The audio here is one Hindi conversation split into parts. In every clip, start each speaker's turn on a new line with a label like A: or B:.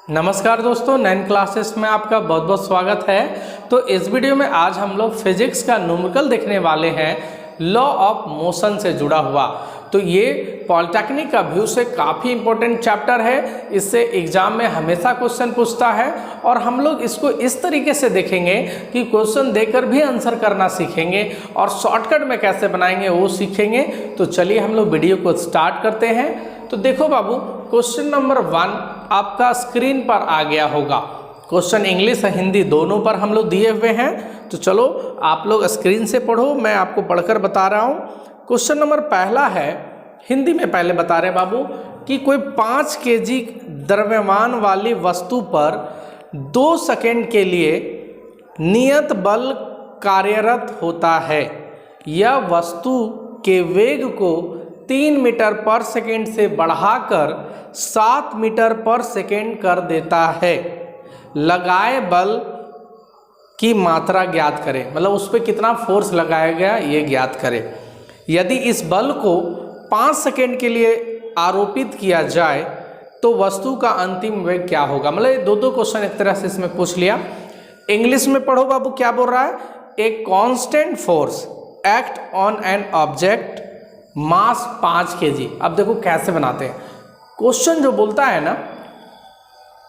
A: नमस्कार दोस्तों, 9 क्लासेस में आपका बहुत बहुत स्वागत है। तो इस वीडियो में आज हम लोग फिजिक्स का न्यूमेरिकल देखने वाले हैं, लॉ ऑफ मोशन से जुड़ा हुआ। तो ये पॉलिटेक्निक का व्यू से काफ़ी इंपॉर्टेंट चैप्टर है। इससे एग्जाम में हमेशा क्वेश्चन पूछता है और हम लोग इसको इस तरीके से देखेंगे कि क्वेश्चन देकर भी आंसर करना सीखेंगे और शॉर्टकट में कैसे बनाएंगे वो सीखेंगे। तो चलिए हम लोग वीडियो को स्टार्ट करते हैं। तो देखो बाबू, क्वेश्चन नंबर 1 आपका स्क्रीन पर आ गया होगा। क्वेश्चन इंग्लिश और हिंदी दोनों पर हम लोग दिए हुए हैं। तो चलो आप लोग स्क्रीन से पढ़ो, मैं आपको पढ़कर बता रहा हूँ। क्वेश्चन नंबर पहला है, हिंदी में पहले बता रहे बाबू कि कोई 5 केजी द्रव्यमान वाली वस्तु पर 2 सेकंड के लिए नियत बल कार्यरत होता है। यह वस्तु के वेग को 3 मीटर पर सेकेंड से बढ़ाकर 7 मीटर पर सेकेंड कर देता है। लगाए बल की मात्रा ज्ञात करें, मतलब उस पर कितना फोर्स लगाया गया ये ज्ञात करें। यदि इस बल को 5 सेकेंड के लिए आरोपित किया जाए तो वस्तु का अंतिम वेग क्या होगा। मतलब दो क्वेश्चन एक तरह से इसमें पूछ लिया। इंग्लिश में पढ़ो बाबू, क्या बोल रहा है। A constant force act on an object mass 5 KG. अब देखो कैसे बनाते हैं। क्वेश्चन जो बोलता है ना,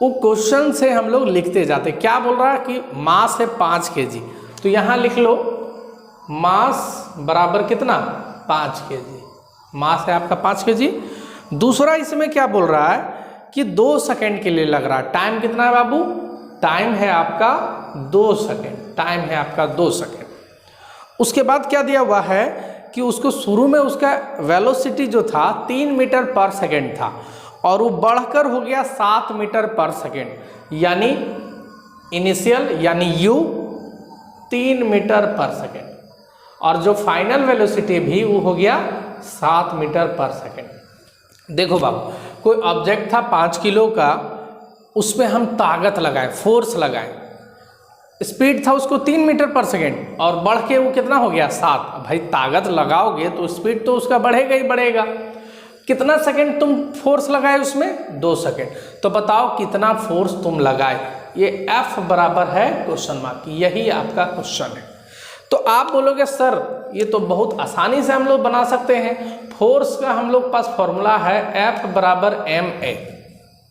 A: वो क्वेश्चन से हम लोग लिखते जाते। क्या बोल रहा है कि मास है 5 केजी, तो यहाँ लिख लो मास बराबर कितना 5 केजी। मास है आपका 5 केजी। दूसरा इसमें क्या बोल रहा है कि 2 सेकंड के लिए लग रहा है। टाइम कितना है बाबू, टाइम है आपका 2 सेकंड। टाइम है आपका 2 सेकंड। उसके बाद क्या दिया हुआ है कि उसको शुरू में उसका वेलोसिटी जो था 3 मीटर पर सेकेंड था और वो बढ़कर हो गया 7 मीटर पर सेकेंड, यानी इनिशियल यानी u 3 मीटर पर सेकेंड और जो फाइनल वेलोसिटी भी वो हो गया 7 मीटर पर सेकेंड। देखो बाबू, कोई ऑब्जेक्ट था 5 किलो का, उसमें हम ताकत लगाए, फोर्स लगाए। स्पीड था उसको 3 मीटर पर सेकेंड और बढ़ के वो कितना हो गया 7। भाई ताकत लगाओगे तो स्पीड तो उसका बढ़ेगा ही बढ़ेगा। कितना सेकेंड तुम फोर्स लगाए उसमें, 2 सेकेंड। तो बताओ कितना फोर्स तुम लगाए। ये F बराबर है क्वेश्चन मार्क, यही आपका क्वेश्चन है। तो आप बोलोगे सर ये तो बहुत आसानी से हम लोग बना सकते हैं। फोर्स का हम लोग पास फॉर्मूला है F बराबर ma।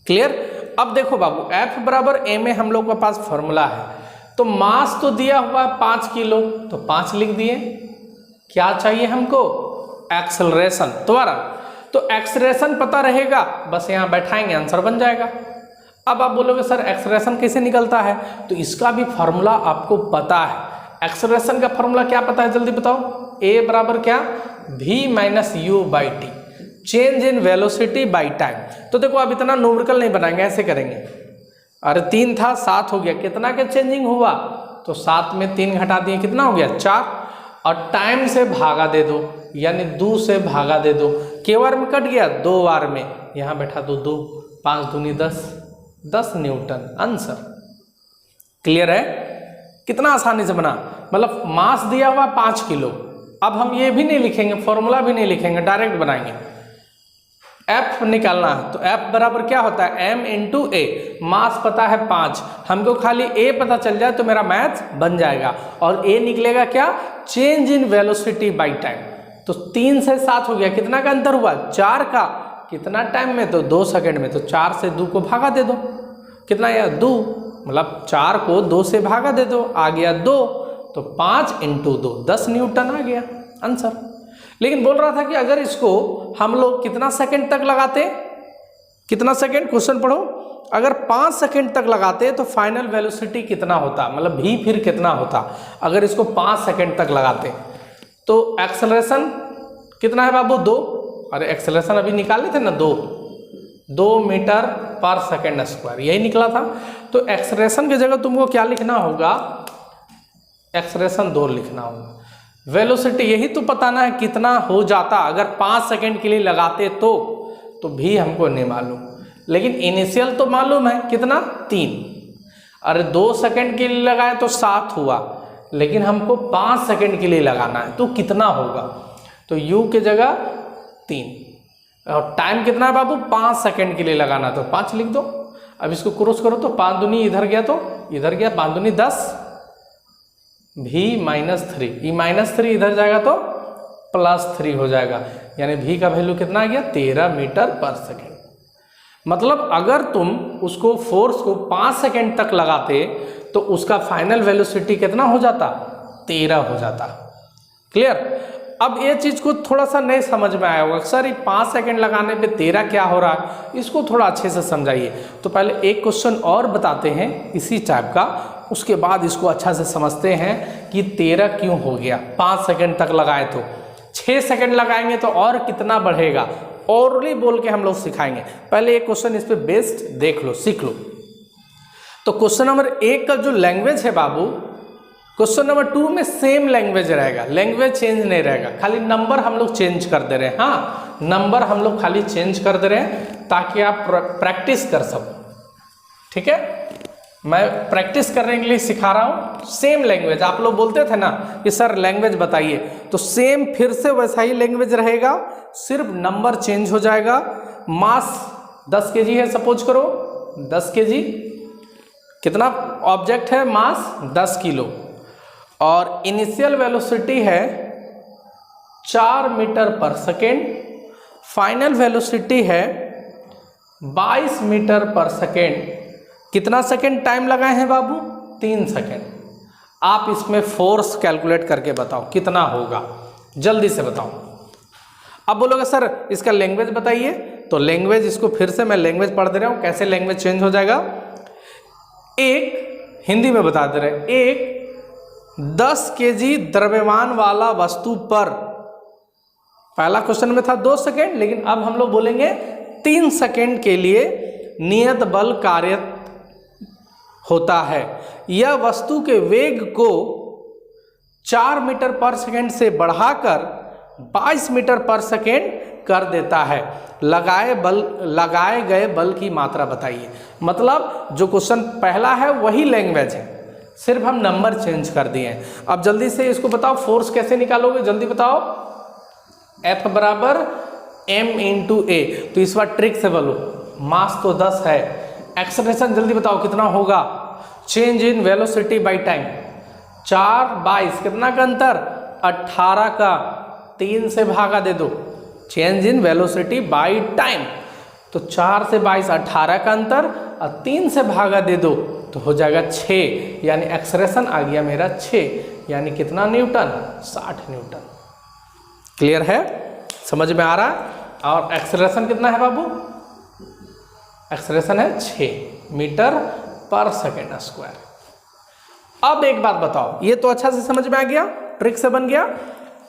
A: क्लियर। अब देखो बाबू, F बराबर ma हम लोग के पास फॉर्मूला है। तो मास तो दिया हुआ है 5 किलो, तो 5 लिख दिए। क्या चाहिए हमको, एक्सेलरेशन दोबारा। तो एक्सेलरेशन पता रहेगा, बस यहाँ बैठाएंगे आंसर बन जाएगा। अब आप बोलोगे सर एक्सेलरेशन कैसे निकलता है, तो इसका भी फॉर्मूला आपको पता है। एक्सेलरेशन का फॉर्मूला क्या पता है, जल्दी बताओ। a बराबर क्या, v minus u by T, change in velocity by time. तो देखो अब इतना न्यूमेरिकल नहीं बनाएंगे, ऐसे करेंगे। अरे 3 था 7 हो गया, कितना के चेंजिंग हुआ, तो 7 में 3 घटा दिए, कितना हो गया 4। और टाइम से भागा दे दो, यानी 2 से भागा दे दो। के बार में कट गया, 2 बार में, यहाँ बैठा दो 2, 5 दूनी 10, 10 न्यूटन आंसर। क्लियर है, कितना आसानी से बना। मतलब मास दिया हुआ 5 किलो। अब हम ये भी नहीं लिखेंगे, फॉर्मूला भी नहीं लिखेंगे, डायरेक्ट बनाएंगे। F निकालना है, तो F बराबर क्या होता है, m इंटू ए। मास पता है 5, हमको खाली A पता चल जाए तो मेरा मैथ बन जाएगा। और A निकलेगा क्या, change in velocity by time. तो 3 से 7 हो गया, कितना का अंतर हुआ 4 का। कितना टाइम में, तो 2 सेकंड में। तो 4 से 2 को भागा दे दो, कितना आया 2, मतलब 4 को 2 से भागा दे दो, आ गया 2। तो 5 इंटू 2, 10 न्यूटन आ गया आंसर। लेकिन बोल रहा था कि अगर इसको हम लोग कितना सेकंड तक लगाते, कितना सेकंड, क्वेश्चन पढ़ो। अगर 5 सेकंड तक लगाते तो फाइनल वेलोसिटी कितना होता, मतलब v फिर कितना होता अगर इसको 5 सेकंड तक लगाते। तो एक्सेलरेशन कितना है बाबू, 2। अरे एक्सेलरेशन अभी निकाले थे ना, 2 मीटर पर सेकंड स्क्वायर, यही निकला था। तो एक्सेलरेशन की जगह तुमको क्या लिखना होगा, एक्सेलरेशन 2 लिखना होगा। वेलोसिटी यही तो बताना है कितना हो जाता अगर 5 सेकंड के लिए लगाते तो भी हमको नहीं मालूम। लेकिन इनिशियल तो मालूम है, कितना 3। अरे 2 सेकंड के लिए लगाए तो 7 हुआ, लेकिन हमको 5 सेकंड के लिए लगाना है तो कितना होगा। तो u की जगह 3 और टाइम कितना है बाबू, 5 सेकंड के लिए लगाना, तो 5 लिख दो। अब इसको क्रॉस करो तो 5 दूनी इधर गया तो इधर गया, 5 दूनी 10, v -3, ये -3 इधर जाएगा तो +3 हो जाएगा, यानी v का वैल्यू कितना आ गया 13 मीटर पर सेकेंड। मतलब अगर तुम उसको फोर्स को 5 सेकेंड तक लगाते तो उसका फाइनल वेलोसिटी कितना हो जाता 13 हो जाता। क्लियर। अब ये चीज़ को थोड़ा सा नहीं समझ में आया होगा, सर ये 5 सेकेंड लगाने पे 13 क्या हो रहा है, इसको थोड़ा अच्छे से समझाइए। तो पहले एक क्वेश्चन और बताते हैं इसी टाइप का, उसके बाद इसको अच्छा से समझते हैं कि 13 क्यों हो गया। 5 सेकेंड तक लगाए तो 6 सेकेंड लगाएंगे तो और कितना बढ़ेगा, ओरली बोल के हम लोग सिखाएंगे। पहले एक क्वेश्चन इस पे बेस्ड देख लो, सीख लो। तो क्वेश्चन नंबर 1 का जो लैंग्वेज है बाबू, क्वेश्चन नंबर 2 में सेम लैंग्वेज रहेगा, लैंग्वेज चेंज नहीं रहेगा, खाली नंबर हम लोग चेंज कर दे रहे हैं। हाँ, नंबर हम लोग खाली चेंज कर दे रहे हैं ताकि आप प्रैक्टिस कर सको। ठीक है, मैं प्रैक्टिस करने के लिए सिखा रहा हूँ। सेम लैंग्वेज, आप लोग बोलते थे ना कि सर लैंग्वेज बताइए, तो सेम फिर से वैसा ही लैंग्वेज रहेगा, सिर्फ नंबर चेंज हो जाएगा। मास 10 kg है, सपोज करो 10 kg, कितना ऑब्जेक्ट है, मास 10 किलो, और इनिशियल वेलोसिटी है 4 मीटर पर सेकेंड, फाइनल वेलोसिटी है 22 मीटर पर सेकेंड। कितना सेकेंड टाइम लगाए हैं बाबू, 3 सेकेंड। आप इसमें फोर्स कैलकुलेट करके बताओ कितना होगा, जल्दी से बताओ। अब बोलोगे सर इसका लैंग्वेज बताइए, तो लैंग्वेज, इसको फिर से मैं लैंग्वेज पढ़ दे रहा हूँ, कैसे लैंग्वेज चेंज हो जाएगा। एक हिंदी में बता दे रहे, एक 10 kg द्रव्यमान वाला वस्तु पर, पहला क्वेश्चन में था 2 सेकेंड, लेकिन अब हम लोग बोलेंगे 3 सेकेंड के लिए नियत बल कार्य होता है। यह वस्तु के वेग को 4 मीटर पर सेकेंड से बढ़ाकर 22 मीटर पर सेकेंड कर देता है। लगाए गए बल की मात्रा बताइए। मतलब जो क्वेश्चन पहला है वही लैंग्वेज है, सिर्फ हम नंबर चेंज कर दिए हैं। अब जल्दी से इसको बताओ, फोर्स कैसे निकालोगे, जल्दी बताओ। F बराबर m × a, तो इस बार ट्रिक से बोलो, मास तो 10 है, एक्सेलरेशन जल्दी बताओ कितना होगा, change in velocity by time, 4 22 कितना का अंतर, 18 का, 3 से भागा दे दो, change in velocity by time, तो 4 से 22 18 का अंतर, और 3 से भागा दे दो तो हो जाएगा 6, यानी एक्सेलरेशन आ गया मेरा 6, यानी कितना न्यूटन, 60 न्यूटन। क्लियर है, समझ में आ रहा है। और एक्सेलरेशन कितना है बाबू, एक्सेलरेशन है 6 मीटर पर सेकेंड स्क्वायर। अब एक बात बताओ, ये तो अच्छा से समझ में आ गया, ट्रिक से बन गया।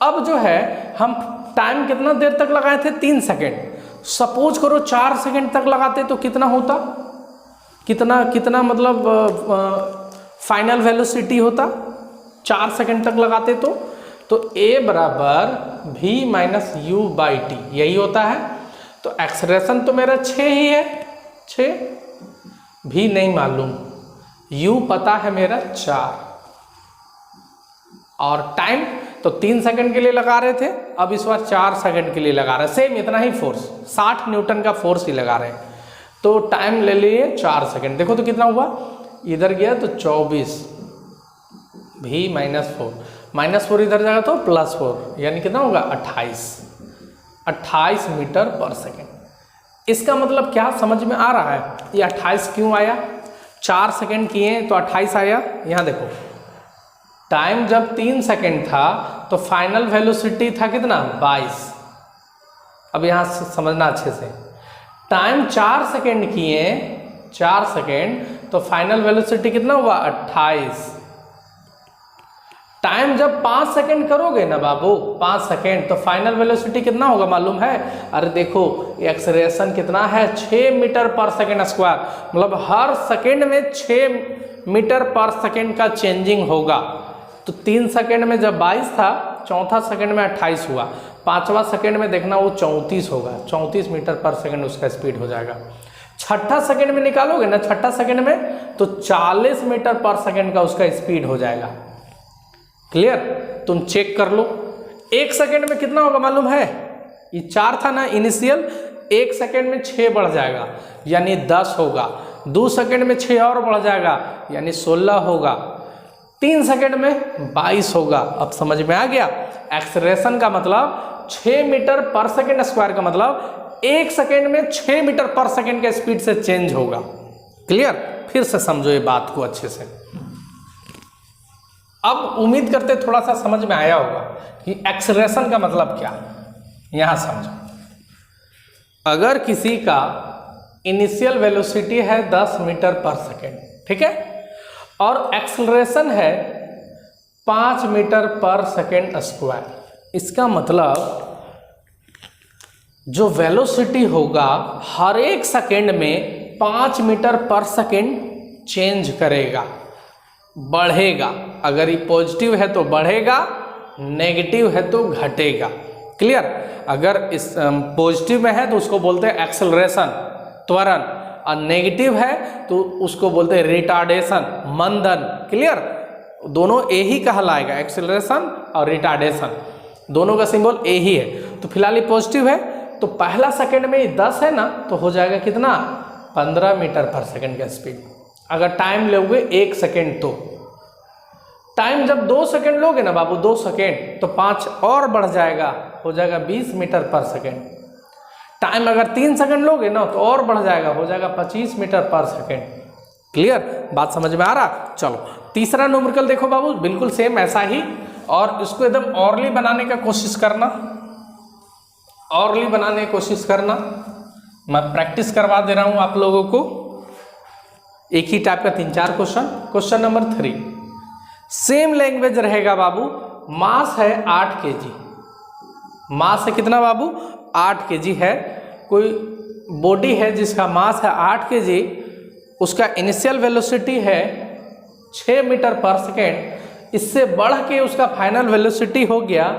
A: अब जो है हम टाइम कितना देर तक लगाए थे, 3 सेकेंड। सपोज करो 4 सेकेंड तक लगाते तो कितना होता, कितना मतलब फाइनल वेलोसिटी होता 4 सेकेंड तक लगाते तो a बराबर v - u/t यही होता है। तो एक्सेलरेशन तो मेरा 6 ही है, 6, v नहीं मालूम, u पता है मेरा 4, और टाइम तो 3 सेकंड के लिए लगा रहे थे, अब इस बार 4 सेकंड के लिए लगा रहे हैं, सेम इतना ही फोर्स, 60 न्यूटन का फोर्स ही लगा रहे हैं। तो टाइम ले लिए 4 सेकंड, देखो तो कितना हुआ, इधर गया तो 24, v - 4 इधर जाएगा तो +4, यानी कितना होगा 28 मीटर पर सेकंड। इसका मतलब क्या समझ में आ रहा है, ये 28 क्यों आया, 4 सेकंड किए तो 28 आया। यहाँ देखो टाइम जब 3 सेकंड था तो फाइनल वेलोसिटी था कितना 22। अब यहाँ समझना अच्छे से, टाइम 4 सेकंड किए, 4 सेकंड, तो फाइनल वेलोसिटी कितना हुआ 28। टाइम जब 5 सेकंड करोगे ना बाबू, 5 सेकंड, तो फाइनल वेलोसिटी कितना होगा मालूम है, अरे देखो एक्सेलरेशन कितना है 6 मीटर पर सेकंड स्क्वायर, मतलब हर सेकंड में 6 मीटर पर सेकंड का चेंजिंग होगा। तो 3 सेकंड में जब 22 था, चौथा सेकंड में 28 हुआ, 5वां सेकंड में देखना वो 34 होगा, 34 मीटर पर सेकंड उसका स्पीड हो जाएगा। छठा सेकंड में निकालोगे ना, छठा सेकंड में तो 40 मीटर पर सेकंड का उसका स्पीड हो जाएगा। क्लियर, तुम चेक कर लो 1 सेकंड में कितना होगा मालूम है, ये 4 था ना इनिशियल, 1 सेकंड में 6 बढ़ जाएगा यानी 10 होगा, 2 सेकंड में 6 और बढ़ जाएगा यानी 16 होगा, 3 सेकंड में 22 होगा। अब समझ में आ गया। एक्सेलरेशन का मतलब 6 मीटर पर सेकंड स्क्वायर का मतलब 1 सेकंड में 6 मीटर पर सेकंड के स्पीड से चेंज होगा। क्लियर? फिर से समझो ये बात को अच्छे से। अब उम्मीद करते थोड़ा सा समझ में आया होगा कि एक्सेलरेशन का मतलब क्या। यहां समझो, अगर किसी का इनिशियल वेलोसिटी है 10 मीटर पर सेकेंड, ठीक है, और एक्सेलरेशन है 5 मीटर पर सेकेंड स्क्वायर, इसका मतलब जो वेलोसिटी होगा हर एक सेकेंड में 5 मीटर पर सेकेंड चेंज करेगा, बढ़ेगा। अगर ये पॉजिटिव है तो बढ़ेगा, नेगेटिव है तो घटेगा। क्लियर? अगर इस पॉजिटिव में है तो उसको बोलते हैं एक्सेलरेशन, त्वरण, और नेगेटिव है तो उसको बोलते हैं रिटार्डेशन, मंदन। क्लियर? दोनों ए ही कहलाएगा, एक्सेलरेशन और रिटार्डेशन, दोनों का सिंबल ए ही है। तो फिलहाल ये पॉजिटिव है तो पहला सेकंड में 10 है ना, तो हो जाएगा कितना? 15 मीटर पर सेकंड का स्पीड। अगर टाइम लोगे 1 सेकंड, तो टाइम जब 2 सेकंड लोगे ना बाबू, 2 सेकंड, तो 5 और बढ़ जाएगा, हो जाएगा 20 मीटर पर सेकंड। टाइम अगर 3 सेकंड लोगे ना तो और बढ़ जाएगा, हो जाएगा 25 मीटर पर सेकंड। क्लियर? बात समझ में आ रहा? चलो तीसरा न्यूमेरिकल देखो बाबू, बिल्कुल सेम ऐसा ही, और इसको एकदम ऑरली बनाने का कोशिश करना, ऑरली बनाने की कोशिश करना। मैं प्रैक्टिस करवा दे रहा हूं आप लोगों को। एक ही टाइप का 3-4 question. Question number 3, same language रहेगा बाबू। मास है 8 kg, मास है कितना बाबू? 8 kg है। कोई बॉडी है जिसका मास है 8 kg, उसका इनिशियल वेलोसिटी है 6 मीटर पर सेकेंड, इससे बढ़ के उसका फाइनल वेलोसिटी हो गया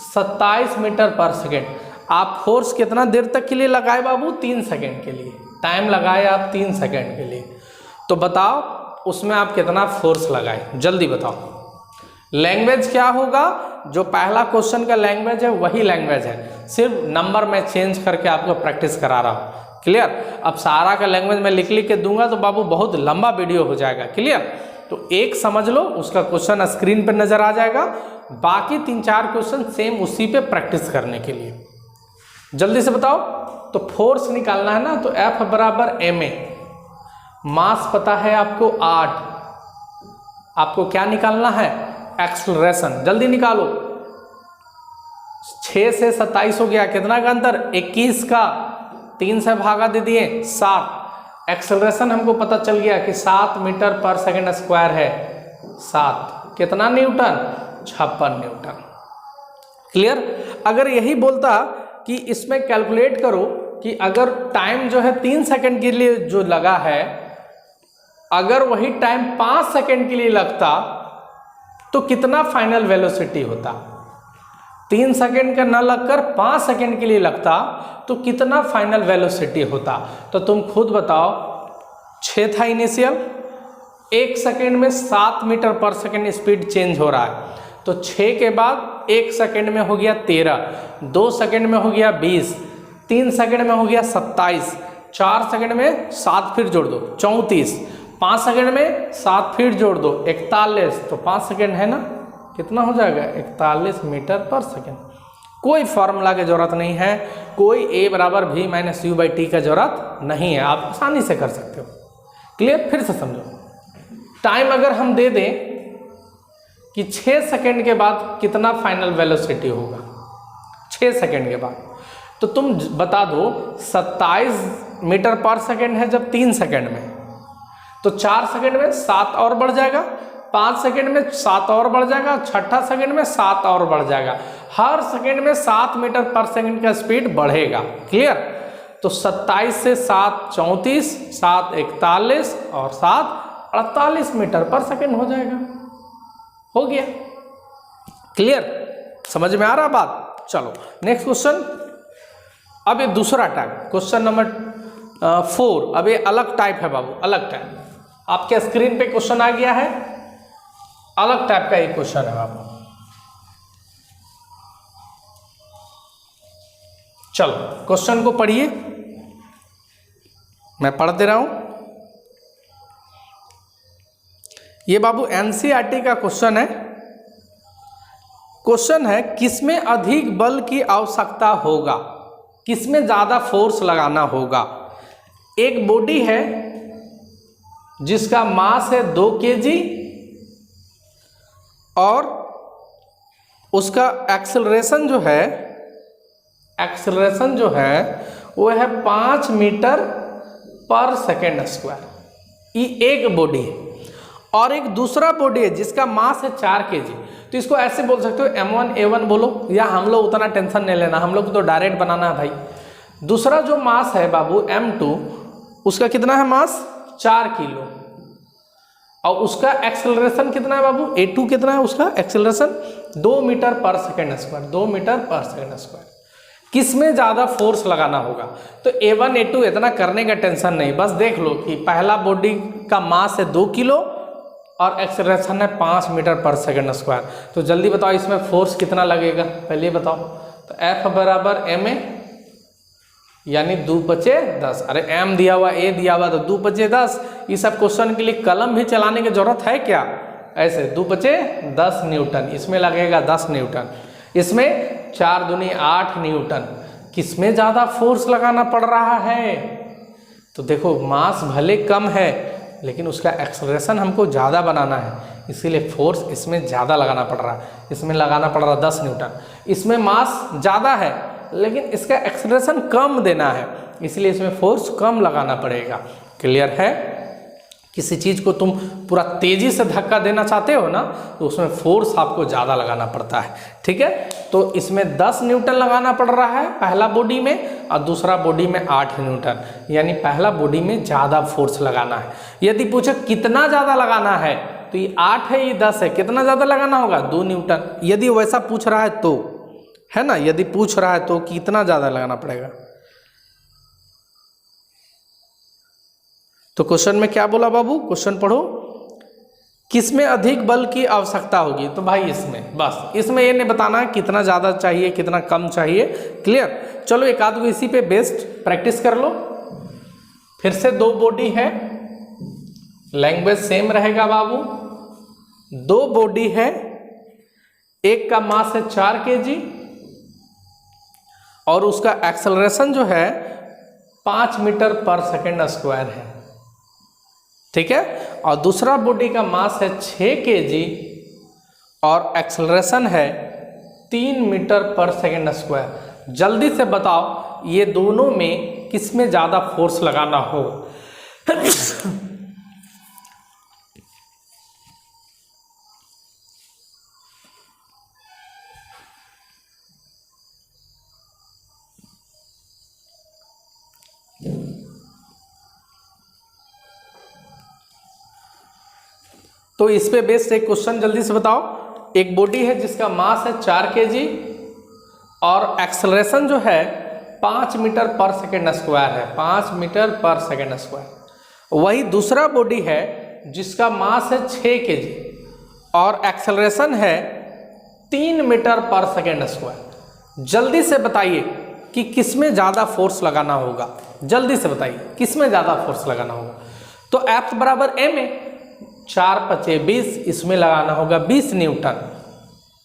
A: 27 मीटर पर सेकेंड। आप फोर्स कितना देर तक के लिए लगाए बाबू? 3 सेकेंड के लिए टाइम लगाए आप, 3 सेकेंड के लिए। तो बताओ उसमें आप कितना फोर्स लगाए, जल्दी बताओ। लैंग्वेज क्या होगा? जो पहला क्वेश्चन का लैंग्वेज है वही लैंग्वेज है, सिर्फ नंबर में चेंज करके आपको प्रैक्टिस करा रहा हूँ। क्लियर? अब सारा का लैंग्वेज मैं लिख के दूंगा तो बाबू बहुत लंबा वीडियो हो जाएगा। क्लियर? तो एक समझ लो, उसका क्वेश्चन स्क्रीन पर नजर आ जाएगा, बाकी 3-4 क्वेश्चन सेम उसी पे प्रैक्टिस करने के लिए। जल्दी से बताओ। तो फोर्स निकालना है ना, तो F बराबर ma, मास पता है आपको 8, आपको क्या निकालना है? एक्सेलरेशन। जल्दी निकालो। 6 से 27 हो गया, कितना का अंतर? 21 का, 3 से भागा दे दिए 7। एक्सेलरेशन हमको पता चल गया कि 7 मीटर पर सेकेंड स्क्वायर है। 7 कितना न्यूटन? 56 न्यूटन। क्लियर? अगर यही बोलता कि इसमें कैलकुलेट करो कि अगर टाइम जो है 3 सेकंड के लिए जो लगा है, अगर वही टाइम 5 सेकंड के लिए लगता तो कितना फाइनल वेलोसिटी होता? 3 सेकंड का ना लगकर 5 सेकंड के लिए लगता तो कितना फाइनल वेलोसिटी होता? तो तुम खुद बताओ। 6 था इनिशियल, 1 सेकंड में 7 मीटर पर सेकंड स्पीड चेंज हो रहा है, तो 6 के बाद 1 सेकंड में हो गया 13, 2 सेकंड में हो गया 20, 3 सेकंड में हो गया 27, 4 सेकंड में 7 फिर जोड़ दो 34, 5 सेकंड में 7 फिर जोड़ दो 41, तो 5 सेकंड है ना, कितना हो जाएगा? 41 मीटर पर सेकंड। कोई फॉर्मूला की जरूरत नहीं है, कोई A बराबर V माइनस U/T का जरूरत नहीं है, आप आसानी से कर सकते हो। क्लियर? फिर से समझो। टाइम अगर हम दे दें कि 6 सेकंड के बाद कितना फाइनल वेलोसिटी होगा, 6 सेकंड के बाद, तो तुम बता दो 27 मीटर पर सेकंड है जब 3 सेकंड में, तो 4 सेकंड में 7 और बढ़ जाएगा, 5 सेकंड में 7 और बढ़ जाएगा, छठा सेकंड में 7 और बढ़ जाएगा। हर सेकंड में 7 मीटर पर सेकंड का स्पीड बढ़ेगा। क्लियर? तो 27 से 7 34, 7 41 और 7 48 मीटर पर सेकंड हो जाएगा। हो गया। क्लियर? समझ में आ रहा बात? चलो नेक्स्ट क्वेश्चन। अब ये दूसरा टाइप, क्वेश्चन नंबर 4। अब ये अलग टाइप है बाबू, अलग टाइप। आपके स्क्रीन पे क्वेश्चन आ गया है, अलग टाइप का ये क्वेश्चन है बाबू। चलो क्वेश्चन को पढ़िए, मैं पढ़ दे रहा हूं। ये बाबू एनसीईआरटी का क्वेश्चन है। क्वेश्चन है किसमें अधिक बल की आवश्यकता होगा, किसमें ज़्यादा फोर्स लगाना होगा। एक बॉडी है जिसका मास है 2 kg और उसका एक्सेलरेशन जो है वो है 5 मीटर पर सेकेंड स्क्वायर। ये एक बॉडी है। और एक दूसरा बॉडी है जिसका मास है 4 kg। तो इसको ऐसे बोल सकते हो M1 A1 बोलो, या हम लोग उतना टेंशन नहीं लेना, हम लोग तो डायरेक्ट बनाना है भाई। दूसरा जो मास है बाबू M2, उसका कितना है मास 4 किलो, और उसका एक्सेलरेशन कितना है बाबू A2 कितना है उसका एक्सेलरेशन 2 मीटर पर सेकेंड स्क्वायर, 2 मीटर पर सेकेंड स्क्वायर। किसमें ज़्यादा फोर्स लगाना होगा। तो A1 A2 इतना करने का टेंशन नहीं, बस देख लो कि पहला बॉडी का मास है 2 किलो और एक्सेलरेशन है 5 मीटर पर सेकेंड स्क्वायर। तो जल्दी बताओ इसमें फोर्स कितना लगेगा, पहले बताओ। तो F बराबर ma यानी 2 पचे 10। अरे M दिया हुआ A दिया हुआ तो 2 पचे 10। ये सब क्वेश्चन के लिए कलम भी चलाने की जरूरत है क्या, ऐसे 2 पचे 10 न्यूटन, इसमें लगेगा 10 न्यूटन, इसमें 4 दूनी 8 न्यूटन। किसमें ज़्यादा फोर्स लगाना पड़ रहा है। तो देखो मास भले कम है लेकिन उसका एक्सेलरेशन हमको ज़्यादा बनाना है, इसीलिए फोर्स इसमें ज़्यादा लगाना पड़ रहा है। इसमें लगाना पड़ रहा है 10 न्यूटन। इसमें मास ज़्यादा है लेकिन इसका एक्सेलरेशन कम देना है, इसलिए इसमें फोर्स कम लगाना पड़ेगा। क्लियर है। किसी चीज़ को तुम पूरा तेज़ी से धक्का देना चाहते हो ना, तो उसमें फोर्स आपको ज़्यादा लगाना पड़ता है। ठीक है, तो इसमें 10 न्यूटन लगाना पड़ रहा है पहला बॉडी में, और दूसरा बॉडी में 8 न्यूटन, यानी पहला बॉडी में ज़्यादा फोर्स लगाना है। यदि पूछे कितना ज़्यादा लगाना है, तो ये 8 है ये 10 है, कितना ज़्यादा लगाना होगा 2 न्यूटन। यदि वैसा पूछ रहा है तो, है ना, यदि पूछ रहा है तो कितना ज़्यादा लगाना पड़ेगा। तो क्वेश्चन में क्या बोला बाबू, क्वेश्चन पढ़ो। किसमें अधिक बल की आवश्यकता होगी। तो भाई इसमें, बस इसमें ये नहीं बताना है कितना ज़्यादा चाहिए कितना कम चाहिए। क्लियर। चलो एक आध को इसी पे बेस्ट प्रैक्टिस कर लो। फिर से 2 बॉडी है, लैंग्वेज सेम रहेगा बाबू। 2 बॉडी है, एक का मास है 4 kg और उसका एक्सेलरेशन जो है 5 मीटर पर सेकेंड स्क्वायर है। ठीक है, और दूसरा बॉडी का मास है 6 kg और एक्सेलरेशन है 3 मीटर पर सेकेंड स्क्वायर। जल्दी से बताओ ये दोनों में किसमें ज़्यादा फोर्स लगाना हो। तो इस पे बेस्ड एक क्वेश्चन जल्दी से बताओ। एक बॉडी है जिसका मास है 4 kg और एक्सेलरेशन जो है 5 मीटर पर सेकेंड स्क्वायर है, 5 मीटर पर सेकेंड स्क्वायर। वही दूसरा बॉडी है जिसका मास है 6 kg और एक्सेलरेशन है 3 मीटर पर सेकेंड स्क्वायर। जल्दी से बताइए कि किसमें ज़्यादा फोर्स लगाना होगा। जल्दी से बताइए किसमें ज़्यादा फोर्स लगाना होगा। तो F बराबर ma, 4 पचे 20, इसमें लगाना होगा 20 न्यूटन।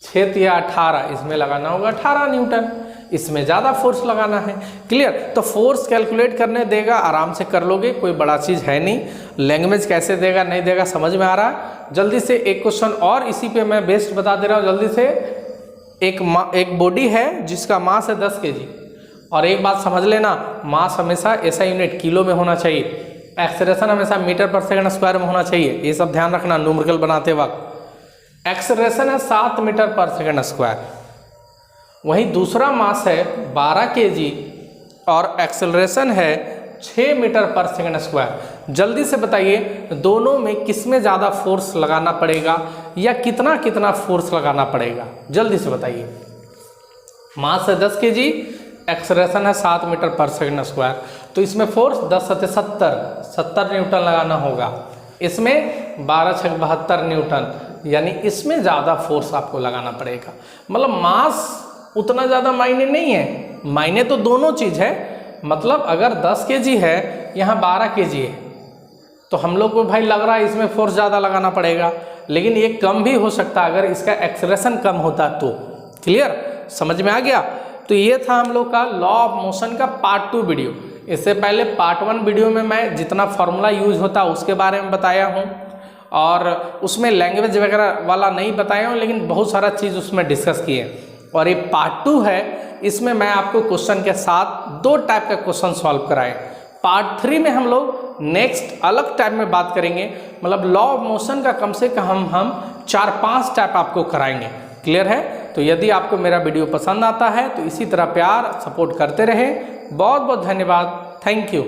A: 6 या 18, इसमें लगाना होगा 18 न्यूटन। इसमें ज़्यादा फोर्स लगाना है। क्लियर। तो फोर्स कैलकुलेट करने देगा, आराम से कर लोगे, कोई बड़ा चीज़ है नहीं। लैंग्वेज कैसे देगा नहीं देगा समझ में आ रहा है। जल्दी से एक क्वेश्चन और इसी पे मैं बेस्ट बता दे रहा हूँ जल्दी से। एक बॉडी है जिसका मास है 10 kg, और एक बात समझ लेना, मास हमेशा ऐसा यूनिट किलो में होना चाहिए, एक्सेलरेशन हमेशा मीटर पर सेकंड स्क्वायर में होना चाहिए। ये सब ध्यान रखना न्यूमेरिकल बनाते वक्त। एक्सेलरेशन है 7 मीटर पर सेकंड स्क्वायर। वहीं दूसरा मास है 12 kg और एक्सेलरेशन है 6 मीटर पर सेकंड स्क्वायर। जल्दी से बताइए दोनों में किसमें ज़्यादा फोर्स लगाना पड़ेगा या कितना कितना फोर्स लगाना पड़ेगा। जल्दी से बताइए। मास है 10 kg, एक्सेलरेशन है 7 मीटर पर सेकंड स्क्वायर, तो इसमें फोर्स 10 सत्ते 70 न्यूटन लगाना होगा। इसमें 12 छक 72 न्यूटन, यानी इसमें ज़्यादा फोर्स आपको लगाना पड़ेगा। मतलब मास उतना ज़्यादा मायने नहीं है, मायने तो दोनों चीज़ है। मतलब अगर 10 kg है, यहाँ 12 kg है, तो हम लोग को भाई लग रहा है इसमें फोर्स ज़्यादा लगाना पड़ेगा, लेकिन ये कम भी हो सकता है अगर इसका एक्सेलरेशन कम होता तो। क्लियर, समझ में आ गया। तो ये था हम लोग का लॉ ऑफ मोशन का पार्ट 2 वीडियो। इससे पहले पार्ट 1 वीडियो में मैं जितना फार्मूला यूज होता है उसके बारे में बताया हूँ, और उसमें लैंग्वेज वगैरह वाला नहीं बताया हूँ, लेकिन बहुत सारा चीज़ उसमें डिस्कस किए। और ये पार्ट 2 है, इसमें मैं आपको क्वेश्चन के साथ 2 टाइप का क्वेश्चन सॉल्व कराएं। पार्ट 3 में हम लोग नेक्स्ट अलग टाइप में बात करेंगे, मतलब लॉ ऑफ मोशन का कम से कम हम 4-5 टाइप आपको कराएंगे। क्लियर है। तो यदि आपको मेरा वीडियो पसंद आता है तो इसी तरह प्यार सपोर्ट करते रहें। बहुत बहुत धन्यवाद। Thank you.